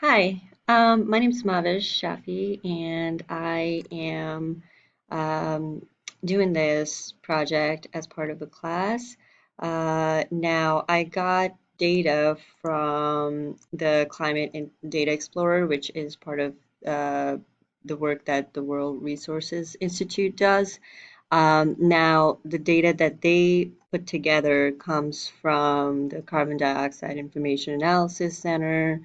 Hi, my name is Mavish Shafi, and I am um, doing this project as part of a class. Now, I got data from the Climate and Data Explorer, which is part of uh, the work that the World Resources Institute does. Now, the data that they put together comes from the Carbon Dioxide Information Analysis Center,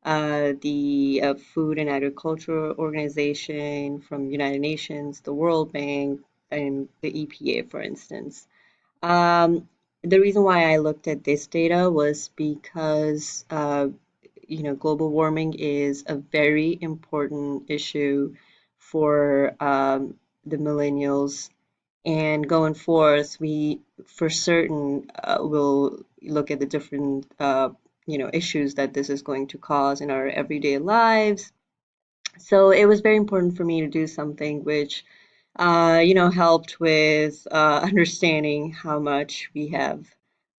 the Food and Agriculture Organization from United Nations, the World Bank, and the EPA, for instance. Um, the reason why I looked at this data was because, global warming is a very important issue for the millennials, and going forth, we for certain will look at the different issues that this is going to cause in our everyday lives. So it was very important for me to do something which helped with understanding how much we have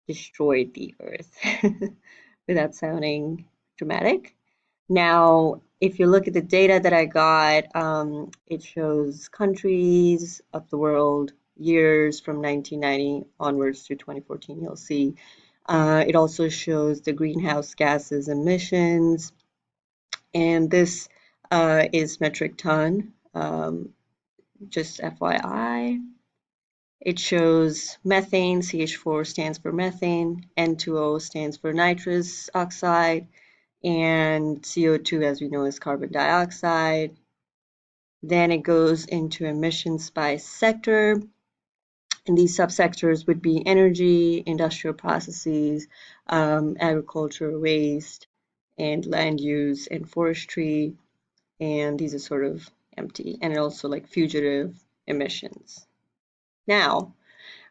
destroyed the earth without sounding dramatic. Now, if you look at the data that I got, it shows countries of the world, years from 1990 onwards to 2014, you'll see. It also shows the greenhouse gases emissions, and this is metric ton, just FYI. It shows methane, CH4 stands for methane, N2O stands for nitrous oxide, and CO2, as we know, is carbon dioxide. Then it goes into emissions by sector, and these subsectors would be energy, industrial processes, agriculture, waste, and land use and forestry, and these are sort of empty, and also like fugitive emissions. Now,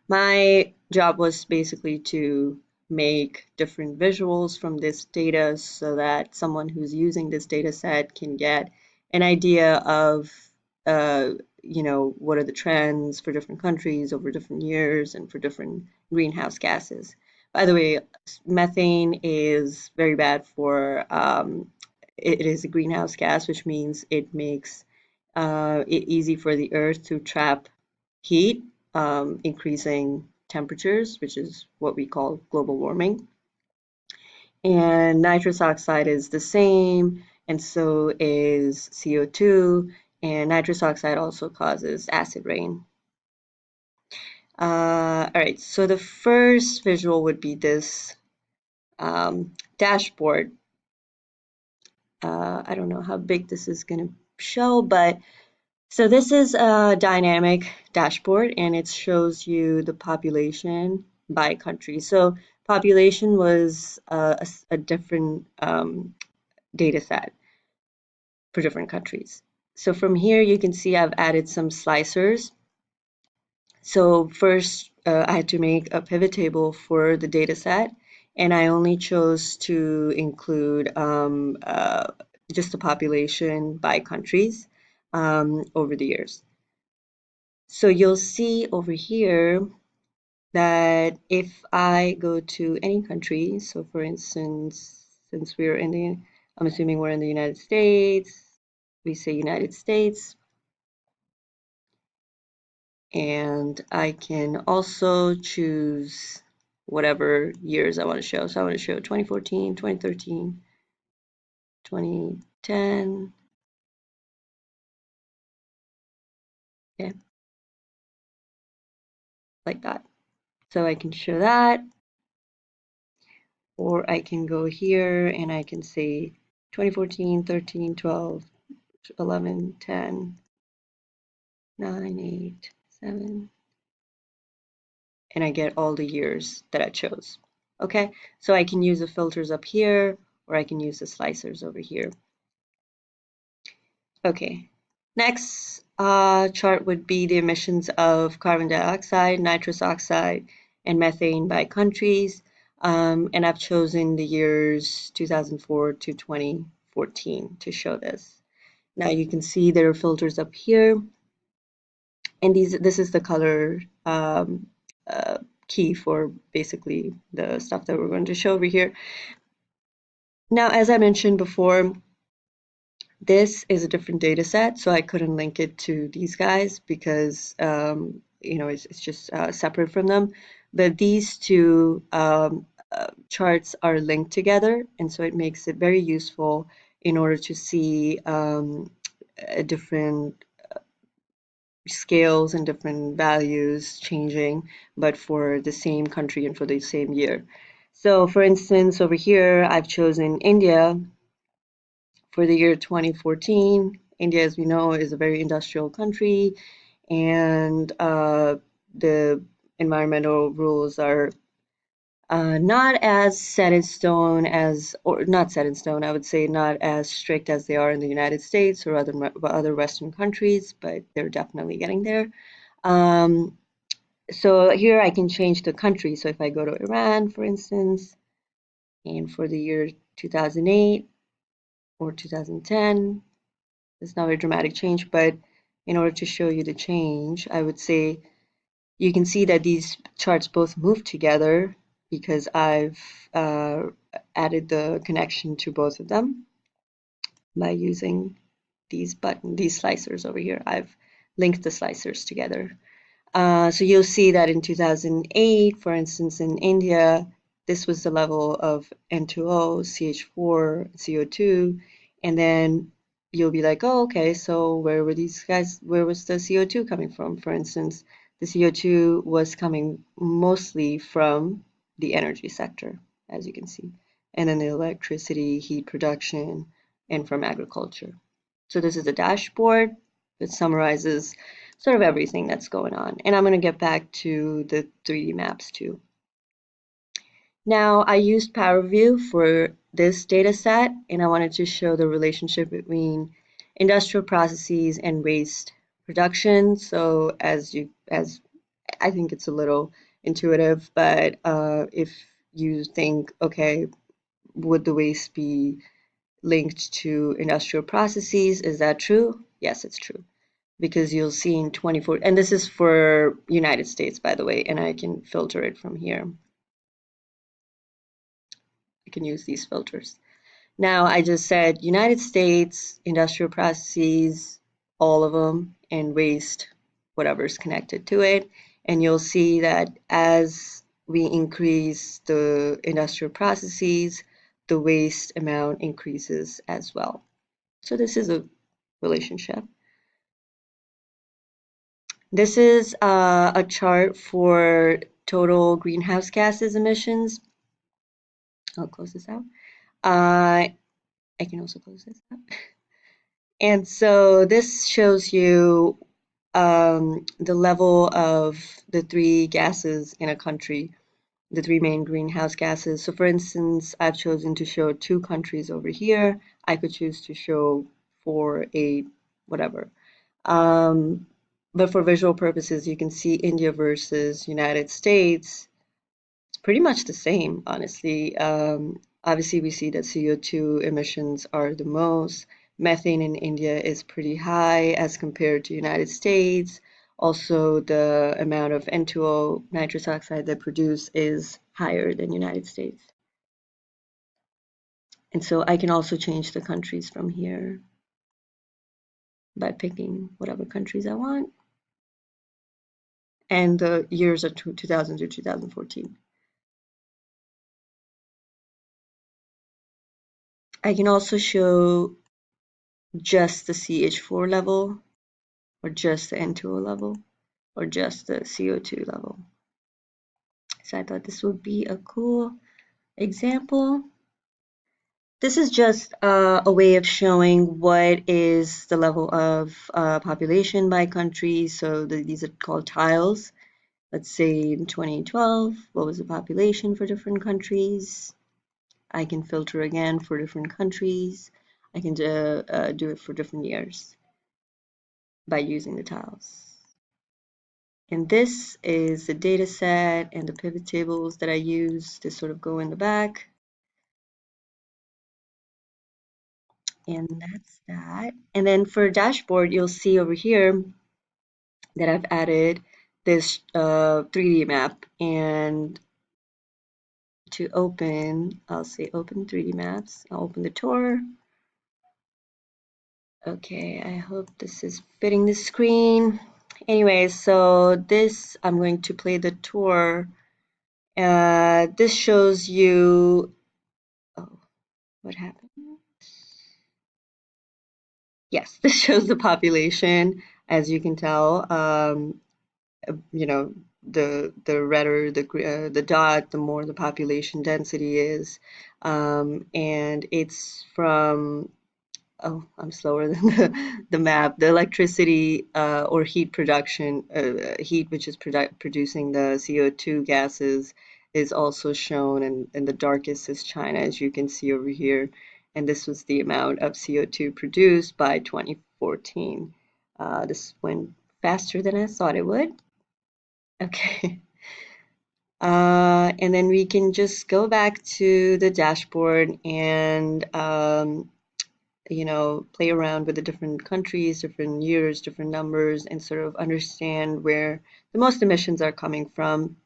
my job was basically to make different visuals from this data so that someone who's using this data set can get an idea of, what are the trends for different countries over different years and for different greenhouse gases. By the way, methane is very bad for, it is a greenhouse gas, which means it makes it easy for the earth to trap heat, increasing temperatures, which is what we call global warming. And nitrous oxide is the same, and so is CO2. And nitrous oxide also causes acid rain. All right, so the first visual would be this dashboard. I don't know how big this is going to show, but so this is a dynamic dashboard, and it shows you the population by country. So population was a different data set for different countries. So from here you can see I've added some slicers. So first I had to make a pivot table for the data set, and I only chose to include just the population by countries over the years. So you'll see over here that if I go to any country, so for instance, since we're in the, I'm assuming we're in the United States, we say United States, and I can also choose whatever years I want to show. So I want to show 2014, 2013, 2010, yeah, like that. So I can show that, or I can go here and I can say 2014, 13, 12, 11, 10, 9, 8, 7, and I get all the years that I chose. Okay, so I can use the filters up here, or I can use the slicers over here. Okay, next chart would be the emissions of carbon dioxide, nitrous oxide, and methane by countries. And I've chosen the years 2004 to 2014 to show this. Now you can see there are filters up here, and this is the color uh, key for basically the stuff that we're going to show over here. Now, as I mentioned before, This is a different data set, so I couldn't link it to these guys because it's just separate from them. But these two charts are linked together, and so it makes it very useful in order to see different scales and different values changing, but for the same country and for the same year. So, for instance, over here, I've chosen India for the year 2014. India, as we know, is a very industrial country, and the environmental rules are not as set in stone as, or not set in stone, I would say not as strict as they are in the United States or other Western countries, but they're definitely getting there. Um, so here I can change the country. So if I go to Iran, for instance, and for the year 2008 or 2010, it's not a dramatic change, but in order to show you the change, I would say you can see that these charts both move together because I've uh, added the connection to both of them by using these slicers over here. I've linked the slicers together. So you'll see that in 2008, for instance, in India, this was the level of N2O, CH4, CO2, and then you'll be like, oh, okay, so where was the CO2 coming from? For instance, the CO2 was coming mostly from the energy sector, as you can see, and then the electricity, heat production, and from agriculture. So this is a dashboard that summarizes sort of everything that's going on. And I'm going to get back to the 3D maps too. Now, I used PowerView for this data set, and I wanted to show the relationship between industrial processes and waste production. So as I think it's a little intuitive, but if you think, okay, would the waste be linked to industrial processes? Is that true? Yes, it's true. Because you'll see in 24, and this is for United States, by the way, and I can filter it from here. I can use these filters. Now, I just said United States, industrial processes, all of them, and waste, whatever's connected to it. And you'll see that as we increase the industrial processes, the waste amount increases as well. So this is a relationship. This is a chart for total greenhouse gases emissions. I'll close this out. I can also close this out. And so this shows you the level of the three gases in a country, the three main greenhouse gases. So for instance, I've chosen to show two countries over here. I could choose to show 4, 8, whatever. Um, but for visual purposes, you can see India versus United States. It's pretty much the same, honestly. Obviously, we see that CO2 emissions are the most. Methane in India is pretty high as compared to United States. Also, the amount of N2O, nitrous oxide, they produce is higher than United States. And so I can also change the countries from here by picking whatever countries I want. And the years are 2000 to 2014. I can also show just the CH4 level, or just the N2O level, or just the CO2 level. So I thought this would be a cool example. This is just a way of showing what is the level of population by country. So these are called tiles. Let's say in 2012, what was the population for different countries? I can filter again for different countries. I can do it for different years by using the tiles. And this is the data set and the pivot tables that I use to sort of go in the back. And that's that. And then for dashboard, you'll see over here that I've added this 3D map. And to open, I'll say open 3D maps. I'll open the tour. Okay, I hope this is fitting the screen. Anyways, so this, I'm going to play the tour. This shows you, oh, what happened? Yes, this shows the population, as you can tell. You know, the redder the dot, the more the population density is. And it's from, oh, I'm slower than the map. The electricity or heat production, heat which is producing the CO2 gases is also shown, and the darkest is China, as you can see over here. And this was the amount of CO2 produced by 2014. This went faster than I thought it would. Okay. And then we can just go back to the dashboard and play around with the different countries, different years, different numbers, and sort of understand where the most emissions are coming from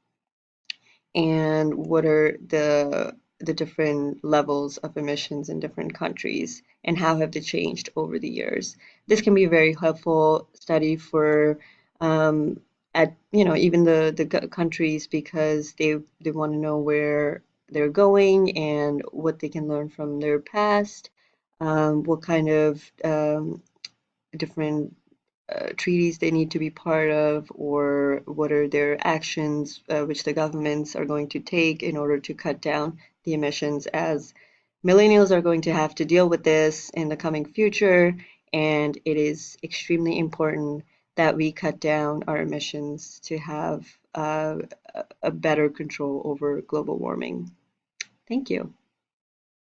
and what are the different levels of emissions in different countries and how have they changed over the years. This can be a very helpful study for um, at even the countries because they want to know where they're going and what they can learn from their past, what kind of different treaties they need to be part of, or what are their actions which the governments are going to take in order to cut down the emissions, as millennials are going to have to deal with this in the coming future, and it is extremely important that we cut down our emissions to have a better control over global warming. Thank you.